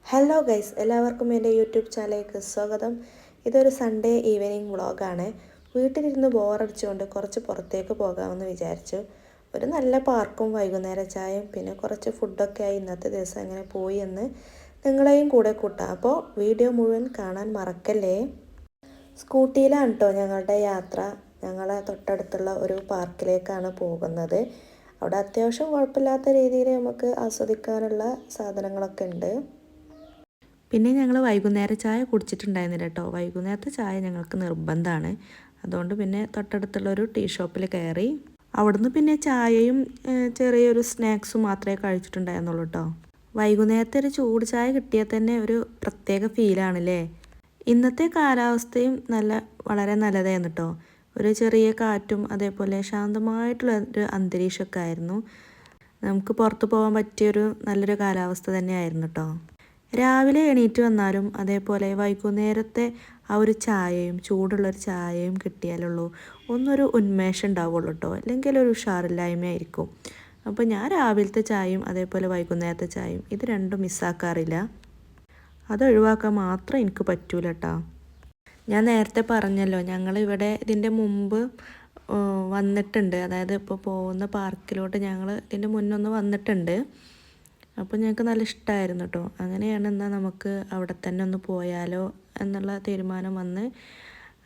Hello guys, എല്ലാവർക്കും എൻ്റെ YouTube ചാനലിലേക്ക് സ്വാഗതം. ഇതൊരു സൺഡേ ഈവനിങ് വ്ളോഗാണ്. വീട്ടിലിരുന്ന് ബോറടിച്ചുകൊണ്ട് കുറച്ച് പുറത്തേക്ക് പോകാമെന്ന് വിചാരിച്ചു. ഒരു നല്ല പാർക്കും വൈകുന്നേര ചായയും പിന്നെ കുറച്ച് ഫുഡൊക്കെ ആയി ഇന്നത്തെ ദിവസം അങ്ങനെ പോയി എന്ന് നിങ്ങളെയും കൂടെ കൂട്ടാം. അപ്പോൾ വീഡിയോ മുഴുവൻ കാണാൻ മറക്കല്ലേ. സ്കൂട്ടിയിലാണ് കേട്ടോ ഞങ്ങളുടെ യാത്ര. ഞങ്ങളെ തൊട്ടടുത്തുള്ള ഒരു പാർക്കിലേക്കാണ് പോകുന്നത്. അവിടെ അത്യാവശ്യം കുഴപ്പമില്ലാത്ത രീതിയിൽ നമുക്ക് ആസ്വദിക്കാനുള്ള സാധനങ്ങളൊക്കെ ഉണ്ട്. പിന്നെ ഞങ്ങൾ വൈകുന്നേര ചായ കുടിച്ചിട്ടുണ്ടായിരുന്നില്ല കേട്ടോ. വൈകുന്നേരത്തെ ചായ ഞങ്ങൾക്ക് നിർബന്ധമാണ്. അതുകൊണ്ട് പിന്നെ തൊട്ടടുത്തുള്ളൊരു ടീ ഷോപ്പിൽ കയറി അവിടുന്ന് പിന്നെ ചായയും ചെറിയൊരു സ്നാക്സും മാത്രമേ കഴിച്ചിട്ടുണ്ടായിരുന്നുള്ളൂ കേട്ടോ. വൈകുന്നേരത്തെ ഒരു ചൂട് ചായ കിട്ടിയാൽ തന്നെ ഒരു പ്രത്യേക ഫീലാണല്ലേ. ഇന്നത്തെ കാലാവസ്ഥയും വളരെ നല്ലതായിരുന്നു കേട്ടോ. ഒരു ചെറിയ കാറ്റും അതേപോലെ ശാന്തമായിട്ടുള്ള ഒരു അന്തരീക്ഷമൊക്കെ ആയിരുന്നു. നമുക്ക് പുറത്ത് പോകാൻ പറ്റിയൊരു നല്ലൊരു കാലാവസ്ഥ തന്നെയായിരുന്നു കേട്ടോ. രാവിലെ എണീറ്റ് വന്നാലും അതേപോലെ വൈകുന്നേരത്തെ ആ ഒരു ചായയും ചൂടുള്ളൊരു ചായയും കിട്ടിയാലുള്ളൂ ഒന്നൊരു ഉന്മേഷം ഉണ്ടാവുള്ളൂ കേട്ടോ. അല്ലെങ്കിൽ ഒരു ഉഷാറില്ലായ്മയായിരിക്കും. അപ്പോൾ ഞാൻ രാവിലത്തെ ചായയും അതേപോലെ വൈകുന്നേരത്തെ ചായയും ഇത് രണ്ടും മിസ്സാക്കാറില്ല. അത് ഒഴിവാക്കാൻ മാത്രം എനിക്ക് പറ്റൂല കേട്ടോ. ഞാൻ നേരത്തെ പറഞ്ഞല്ലോ, ഞങ്ങളിവിടെ ഇതിൻ്റെ മുമ്പ് വന്നിട്ടുണ്ട്. അതായത് ഇപ്പോൾ പോകുന്ന പാർക്കിലോട്ട് ഞങ്ങൾ ഇതിൻ്റെ മുന്നൊന്ന് വന്നിട്ടുണ്ട്. അപ്പോൾ ഞങ്ങൾക്ക് നല്ല ഇഷ്ടമായിരുന്നു കേട്ടോ. അങ്ങനെയാണ് എന്നാൽ നമുക്ക് അവിടെ തന്നെ ഒന്ന് പോയാലോ എന്നുള്ള തീരുമാനം വന്ന്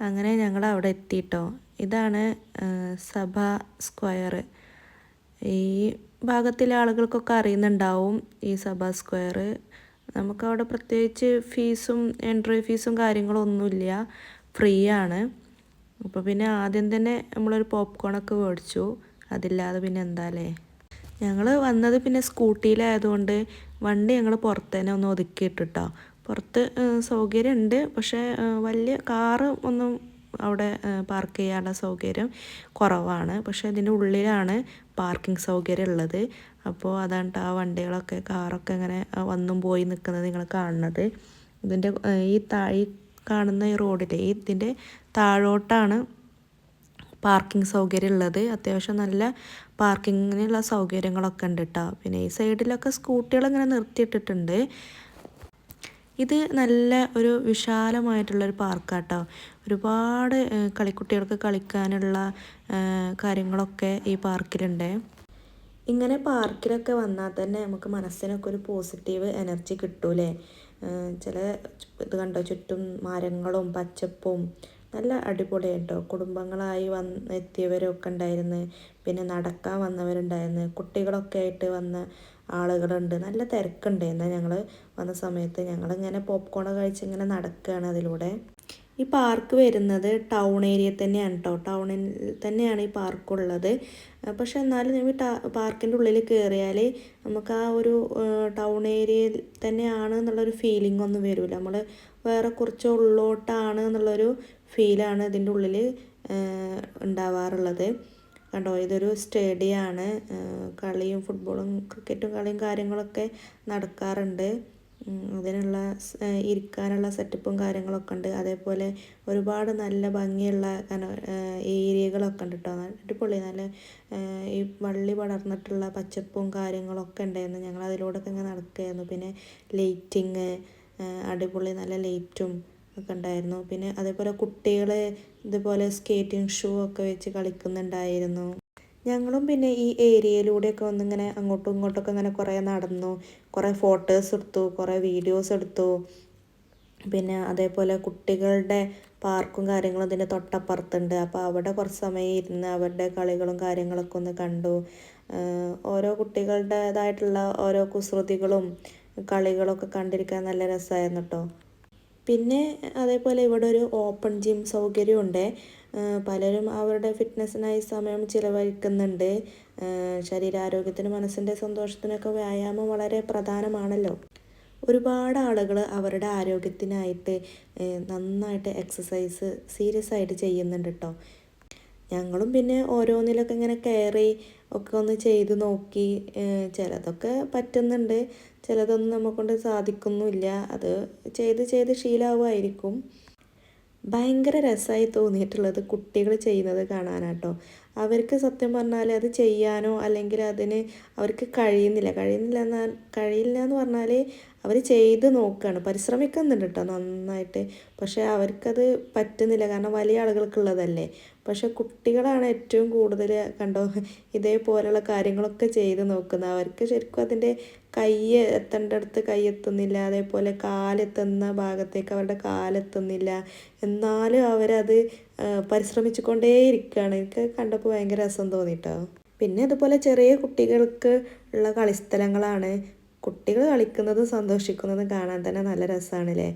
അങ്ങനെ ഞങ്ങൾ അവിടെ എത്തിയിട്ടോ. ഇതാണ് സഭാ സ്ക്വയർ. ഈ ഭാഗത്തിലെ ആളുകൾക്കൊക്കെ അറിയുന്നുണ്ടാവും ഈ സഭാ സ്ക്വയർ. നമുക്കവിടെ പ്രത്യേകിച്ച് ഫീസും എൻട്രി ഫീസും കാര്യങ്ങളൊന്നുമില്ല, ഫ്രീ ആണ്. അപ്പോൾ പിന്നെ ആദ്യം തന്നെ നമ്മളൊരു പോപ്കോണൊക്കെ മേടിച്ചു. അതില്ലാതെ പിന്നെ എന്താല്ലേ. ഞങ്ങൾ വന്നത് പിന്നെ സ്കൂട്ടിയിലായതുകൊണ്ട് വണ്ടി ഞങ്ങൾ പുറത്ത് തന്നെ ഒന്ന് ഒതുക്കിയിട്ടിട്ടോ. പുറത്ത് സൗകര്യമുണ്ട്, പക്ഷേ വലിയ കാറ് ഒന്നും അവിടെ പാർക്ക് ചെയ്യാനുള്ള സൗകര്യം കുറവാണ്. പക്ഷേ അതിൻ്റെ ഉള്ളിലാണ് പാർക്കിംഗ് സൗകര്യം ഉള്ളത്. അപ്പോൾ അതാണ് ആ വണ്ടികളൊക്കെ കാറൊക്കെ ഇങ്ങനെ വന്നും പോയി നിൽക്കുന്നത് നിങ്ങൾ കാണുന്നത്. ഇതിൻ്റെ ഈ കാണുന്ന ഈ റോഡിലെ ഇതിൻ്റെ താഴോട്ടാണ് പാർക്കിംഗ് സൗകര്യം ഉള്ളത്. അത്യാവശ്യം നല്ല പാർക്കിങ്ങിനുള്ള സൗകര്യങ്ങളൊക്കെ ഉണ്ട് കേട്ടോ. പിന്നെ ഈ സൈഡിലൊക്കെ സ്കൂട്ടികളിങ്ങനെ നിർത്തിയിട്ടിട്ടുണ്ട്. ഇത് നല്ല ഒരു വിശാലമായിട്ടുള്ളൊരു പാർക്കാട്ടോ. ഒരുപാട് കളിക്കുട്ടികൾക്ക് കളിക്കാനുള്ള കാര്യങ്ങളൊക്കെ ഈ പാർക്കിലുണ്ട്. ഇങ്ങനെ പാർക്കിലൊക്കെ വന്നാൽ തന്നെ നമുക്ക് മനസ്സിനൊക്കെ ഒരു പോസിറ്റീവ് എനർജി കിട്ടൂലേ. ചില ഇത് കണ്ടോ, ചുറ്റും മരങ്ങളും പച്ചപ്പും നല്ല അടിപൊളിയായിട്ടോ. കുടുംബങ്ങളായി എത്തിയവരൊക്കെ ഉണ്ടായിരുന്നു. പിന്നെ നടക്കാൻ വന്നവരുണ്ടായിരുന്നു. കുട്ടികളൊക്കെ ആയിട്ട് വന്ന ആളുകളുണ്ട്. നല്ല തിരക്കുണ്ടായിരുന്നു. ഞങ്ങൾ വന്ന സമയത്ത് ഞങ്ങളിങ്ങനെ പോപ്കോൺ കഴിച്ച് ഇങ്ങനെ നടക്കുകയാണ് അതിലൂടെ. ഈ പാർക്ക് വരുന്നത് ടൗൺ ഏരിയ തന്നെയാണ് കേട്ടോ. ടൗണിൽ തന്നെയാണ് ഈ പാർക്കുള്ളത്. പക്ഷെ എന്നാലും നമ്മൾ പാർക്കിൻ്റെ ഉള്ളിൽ കയറിയാൽ നമുക്ക് ആ ഒരു ടൗൺ ഏരിയയിൽ തന്നെയാണ് എന്നുള്ളൊരു ഫീലിംഗ് ഒന്നും വരില്ല. നമ്മൾ വേറെ കുറച്ച് ഉള്ളോട്ടാണ് എന്നുള്ളൊരു ഫീലാണ് ഇതിൻ്റെ ഉള്ളിൽ ഉണ്ടാവാറുള്ളത്. കണ്ടോ, ഇതൊരു സ്റ്റേഡിയമാണ്. കളിയും ഫുട്ബോളും ക്രിക്കറ്റും കളിയും കാര്യങ്ങളൊക്കെ നടക്കാറുണ്ട്. അതിനുള്ള ഇരിക്കാനുള്ള സെറ്റപ്പും കാര്യങ്ങളൊക്കെ ഉണ്ട്. അതേപോലെ ഒരുപാട് നല്ല ഭംഗിയുള്ള ഏരിയകളൊക്കെ ഉണ്ട് കേട്ടോ. അടിപൊളി നല്ല ഈ വള്ളി പടർന്നിട്ടുള്ള പച്ചപ്പും കാര്യങ്ങളൊക്കെ ഉണ്ടായിരുന്നു. ഞങ്ങൾ അതിലൂടെയൊക്കെ ഇങ്ങനെ നടക്കുകയായിരുന്നു. പിന്നെ ലൈറ്റിങ്, അടിപൊളി നല്ല ലൈറ്റും ഒക്കെ ഉണ്ടായിരുന്നു. പിന്നെ അതേപോലെ കുട്ടികൾ ഇതുപോലെ സ്കേറ്റിംഗ് ഷൂ ഒക്കെ വെച്ച് കളിക്കുന്നുണ്ടായിരുന്നു. ഞങ്ങളും പിന്നെ ഈ ഏരിയയിലൂടെയൊക്കെ ഒന്നിങ്ങനെ അങ്ങോട്ടും ഇങ്ങോട്ടൊക്കെ ഇങ്ങനെ കുറേ നടന്നു, കുറേ ഫോട്ടോസ് എടുത്തു, കുറേ വീഡിയോസ് എടുത്തു. പിന്നെ അതേപോലെ കുട്ടികളുടെ പാർക്കും കാര്യങ്ങളും ഇതിൻ്റെ തൊട്ടപ്പുറത്തുണ്ട്. അപ്പോൾ അവിടെ കുറച്ച് സമയം ഇരുന്ന് അവരുടെ കളികളും കാര്യങ്ങളൊക്കെ ഒന്ന് കണ്ടു. ഓരോ കുട്ടികളുടേതായിട്ടുള്ള ഓരോ കുസൃതികളും കളികളൊക്കെ കണ്ടിരിക്കാൻ നല്ല രസമായിരുന്നു കേട്ടോ. പിന്നെ അതേപോലെ ഇവിടെ ഒരു ഓപ്പൺ ജിം സൗകര്യമുണ്ട്. പലരും അവരുടെ ഫിറ്റ്നസ്സിനായി സമയം ചിലവഴിക്കുന്നുണ്ട്. ശരീരാരോഗ്യത്തിനും മനസ്സിൻ്റെ സന്തോഷത്തിനൊക്കെ വ്യായാമം വളരെ പ്രധാനമാണല്ലോ. ഒരുപാട് ആളുകൾ അവരുടെ ആരോഗ്യത്തിനായിട്ട് നന്നായിട്ട് എക്സസൈസ് സീരിയസ് ആയിട്ട് ചെയ്യുന്നുണ്ട് കേട്ടോ. ഞങ്ങളും പിന്നെ ഓരോന്നിലൊക്കെ ഇങ്ങനെ കയറി ഒക്കെ ഒന്ന് ചെയ്ത് നോക്കി. ചിലതൊക്കെ പറ്റുന്നുണ്ട്, ചിലതൊന്നും നമുക്കൊണ്ട് സാധിക്കുന്നുമില്ല. അത് ചെയ്ത് ചെയ്ത് ശീലമാവുമായിരിക്കും. ഭയങ്കര രസമായി തോന്നിയിട്ടുള്ളത് കുട്ടികൾ ചെയ്യുന്നത് കാണാനാട്ടോ. അവർക്ക് സത്യം പറഞ്ഞാൽ അത് ചെയ്യാനോ അല്ലെങ്കിൽ അതിന് അവർക്ക് കഴിയില്ല എന്ന് പറഞ്ഞാൽ അവർ ചെയ്ത് നോക്കുകയാണ്, പരിശ്രമിക്കുന്നുണ്ട് കേട്ടോ നന്നായിട്ട്. പക്ഷേ അവർക്കത് പറ്റുന്നില്ല, കാരണം വലിയ ആളുകൾക്കുള്ളതല്ലേ. പക്ഷേ കുട്ടികളാണ് ഏറ്റവും കൂടുതൽ കണ്ടോ ഇതേപോലെയുള്ള കാര്യങ്ങളൊക്കെ ചെയ്ത് നോക്കുന്നത്. അവർക്ക് ശരിക്കും അതിൻ്റെ കൈ എത്തേണ്ടടുത്ത് കൈ എത്തുന്നില്ല, അതേപോലെ കാലെത്തുന്ന ഭാഗത്തേക്ക് അവരുടെ കാലെത്തുന്നില്ല. എന്നാലും അവരത് പരിശ്രമിച്ചു കൊണ്ടേയിരിക്കുകയാണ്. എനിക്ക് കണ്ടപ്പോൾ ഭയങ്കര രസം തോന്നിട്ടോ. പിന്നെ അതുപോലെ ചെറിയ കുട്ടികൾക്ക് ഉള്ള കളിസ്ഥലങ്ങളാണ്. കുട്ടികൾ കളിക്കുന്നതും സന്തോഷിക്കുന്നതും കാണാൻ തന്നെ നല്ല രസമാണല്ലേ.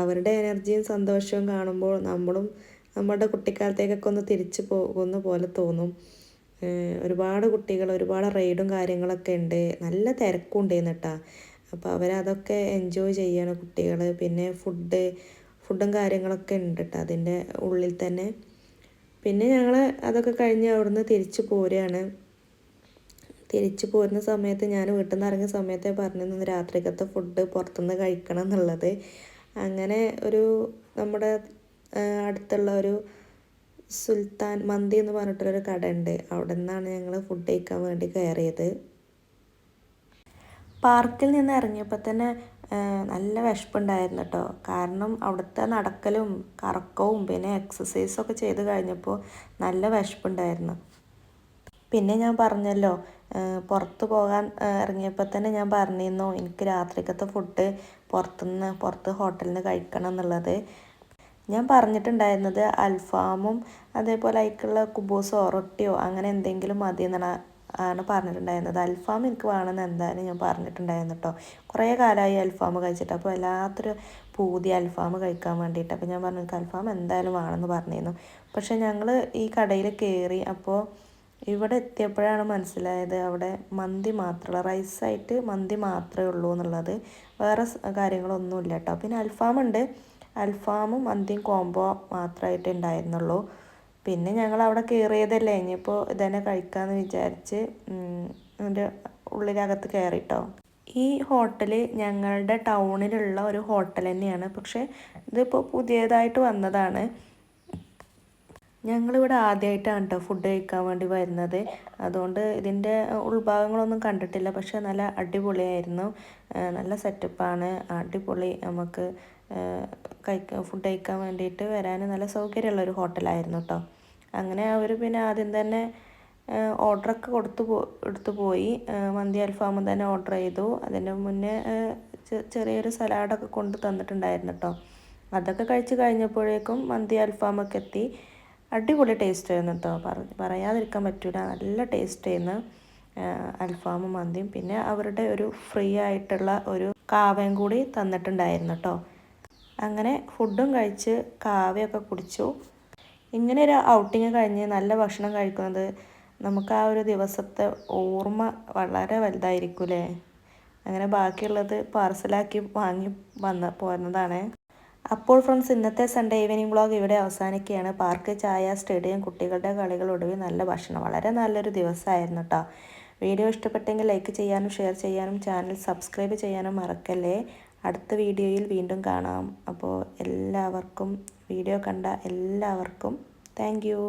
അവരുടെ എനർജിയും സന്തോഷവും കാണുമ്പോൾ നമ്മളും നമ്മുടെ കുട്ടിക്കാലത്തേക്കൊക്കെ ഒന്ന് തിരിച്ചു പോകുന്ന പോലെ തോന്നും. ഒരുപാട് കുട്ടികൾ, ഒരുപാട് റൈഡും കാര്യങ്ങളൊക്കെ ഉണ്ട്, നല്ല തിരക്കും ഉണ്ടായിരുന്നു കേട്ടോ. അപ്പോൾ അവരതൊക്കെ എൻജോയ് ചെയ്യണം കുട്ടികൾ. പിന്നെ ഫുഡും കാര്യങ്ങളൊക്കെ ഉണ്ട് കേട്ടോ അതിൻ്റെ ഉള്ളിൽ തന്നെ. പിന്നെ ഞങ്ങൾ അതൊക്കെ കഴിഞ്ഞ് അവിടുന്ന് തിരിച്ചു പോരുകയാണ്. തിരിച്ചു പോരുന്ന സമയത്ത് ഞാൻ വീട്ടിൽ നിന്ന് ഇറങ്ങിയ സമയത്തെ പറഞ്ഞിരുന്നത് രാത്രിക്കത്തെ ഫുഡ് പുറത്തുനിന്ന് കഴിക്കണം എന്നുള്ളത്. അങ്ങനെ നമ്മുടെ അടുത്തുള്ള ഒരു സുൽത്താൻ മന്തി എന്ന് പറഞ്ഞിട്ടുള്ളൊരു കട ഉണ്ട്. അവിടെ നിന്നാണ് ഞങ്ങൾ ഫുഡ് കഴിക്കാൻ വേണ്ടി കയറിയത്. പാർക്കിൽ നിന്ന് ഇറങ്ങിയപ്പോൾ തന്നെ നല്ല വിശപ്പുണ്ടായിരുന്നു കേട്ടോ. കാരണം അവിടുത്തെ നടക്കലും കറക്കവും പിന്നെ എക്സസൈസൊക്കെ ചെയ്ത് കഴിഞ്ഞപ്പോൾ നല്ല വിശപ്പുണ്ടായിരുന്നു. പിന്നെ ഞാൻ പറഞ്ഞല്ലോ, പുറത്ത് പോകാൻ ഇറങ്ങിയപ്പോൾ തന്നെ ഞാൻ പറഞ്ഞിരുന്നു എനിക്ക് രാത്രിക്കത്തെ ഫുഡ് പുറത്ത് ഹോട്ടലിൽ നിന്ന് കഴിക്കണം എന്നുള്ളത്. ഞാൻ പറഞ്ഞിട്ടുണ്ടായിരുന്നത് അൽഫാമും അതേപോലെ അതിലേക്കുള്ള കുബൂസോ റൊട്ടിയോ അങ്ങനെ എന്തെങ്കിലും മതി ആണ് പറഞ്ഞിട്ടുണ്ടായിരുന്നത്. അൽഫാം എനിക്ക് വേണമെന്ന് എന്തായാലും ഞാൻ പറഞ്ഞിട്ടുണ്ടായിരുന്നു കേട്ടോ. കുറേ കാലമായി അൽഫാം കഴിച്ചിട്ട്, അപ്പോൾ വല്ലാത്തൊരു പൂതി അൽഫാം കഴിക്കാൻ വേണ്ടിയിട്ട്. അപ്പോൾ ഞാൻ പറഞ്ഞു എനിക്ക് അൽഫാം എന്തായാലും വേണമെന്ന് പറഞ്ഞിരുന്നു. പക്ഷേ ഞങ്ങൾ ഈ കടയിൽ കയറി അപ്പോൾ ഇവിടെ എത്തിയപ്പോഴാണ് മനസ്സിലായത് അവിടെ മന്തി മാത്രമല്ല, റൈസായിട്ട് മന്തി മാത്രമേ ഉള്ളൂ എന്നുള്ളത്. വേറെ കാര്യങ്ങളൊന്നുമില്ല കേട്ടോ. പിന്നെ അൽഫാമുണ്ട്, അൽഫാമും മന്തിയും കോംബോ മാത്രമായിട്ട് ഉണ്ടായിരുന്നുള്ളൂ. പിന്നെ ഞങ്ങൾ അവിടെ കയറിയതല്ലേ, ഇനിയിപ്പോൾ ഇതന്നെ കഴിക്കാമെന്ന് വിചാരിച്ച് അതിൻ്റെ ഉള്ളിലകത്ത് കയറിട്ടോ. ഈ ഹോട്ടൽ ഞങ്ങളുടെ ടൗണിലുള്ള ഒരു ഹോട്ടൽ തന്നെയാണ്, പക്ഷേ ഇതിപ്പോൾ പുതിയതായിട്ട് വന്നതാണ്. ഞങ്ങളിവിടെ ആദ്യമായിട്ടാണ് കേട്ടോ ഫുഡ് കഴിക്കാൻ വേണ്ടി വരുന്നത്. അതുകൊണ്ട് ഇതിൻ്റെ ഉൾഭാഗങ്ങളൊന്നും കണ്ടിട്ടില്ല. പക്ഷേ നല്ല അടിപൊളിയായിരുന്നു, നല്ല സെറ്റപ്പാണ്, അടിപൊളി. നമുക്ക് ഫുഡ് കഴിക്കാൻ വേണ്ടിയിട്ട് വരാൻ നല്ല സൗകര്യമുള്ളൊരു ഹോട്ടലായിരുന്നു കേട്ടോ. അങ്ങനെ അവർ പിന്നെ ആദ്യം തന്നെ ഓർഡറൊക്കെ എടുത്തു പോയി. മന്തി അൽഫാമും തന്നെ ഓർഡർ ചെയ്തു. അതിന് മുന്നേ ചെറിയൊരു സലാഡൊക്കെ കൊണ്ട് തന്നിട്ടുണ്ടായിരുന്നു കേട്ടോ. അതൊക്കെ കഴിച്ച് കഴിഞ്ഞപ്പോഴേക്കും മന്തി അൽഫാമൊക്കെ എത്തി. അടിപൊളി ടേസ്റ്റ് ആയിരുന്നു കേട്ടോ, പറയാതിരിക്കാൻ പറ്റില്ല, നല്ല ടേസ്റ്റ് ആയിരുന്നു അൽഫാമും മന്തിയും. പിന്നെ അവരുടെ ഒരു ഫ്രീ ആയിട്ടുള്ള ഒരു കാവയും കൂടി തന്നിട്ടുണ്ടായിരുന്നു കേട്ടോ. അങ്ങനെ ഫുഡും കഴിച്ച് കാവയൊക്കെ കുടിച്ചു. ഇങ്ങനെ ഒരു ഔട്ടിങ് കഴിഞ്ഞ് നല്ല ഭക്ഷണം കഴിക്കുന്നത് നമുക്ക് ആ ഒരു ദിവസത്തെ ഓർമ്മ വളരെ വലുതായിരിക്കും അല്ലേ. അങ്ങനെ ബാക്കിയുള്ളത് പാർസലാക്കി വാങ്ങി പോരുന്നതാണ്. അപ്പോൾ ഫ്രണ്ട്സ്, ഇന്നത്തെ സൺഡേ ഈവനിങ് വ്ളോഗ് ഇവിടെ അവസാനിക്കുകയാണ്. പാർക്ക്, ചായ, സ്റ്റേഡിയം, കുട്ടികളുടെ കളികളൊടുവിൽ നല്ല ഭക്ഷണം, വളരെ നല്ലൊരു ദിവസമായിരുന്നു കേട്ടോ. വീഡിയോ ഇഷ്ടപ്പെട്ടെങ്കിൽ ലൈക്ക് ചെയ്യാനും ഷെയർ ചെയ്യാനും ചാനൽ സബ്സ്ക്രൈബ് ചെയ്യാനും മറക്കല്ലേ. അടുത്ത വീഡിയോയിൽ വീണ്ടും കാണാം. അപ്പോൾ എല്ലാവർക്കും, വീഡിയോ കണ്ട എല്ലാവർക്കും താങ്ക് യു.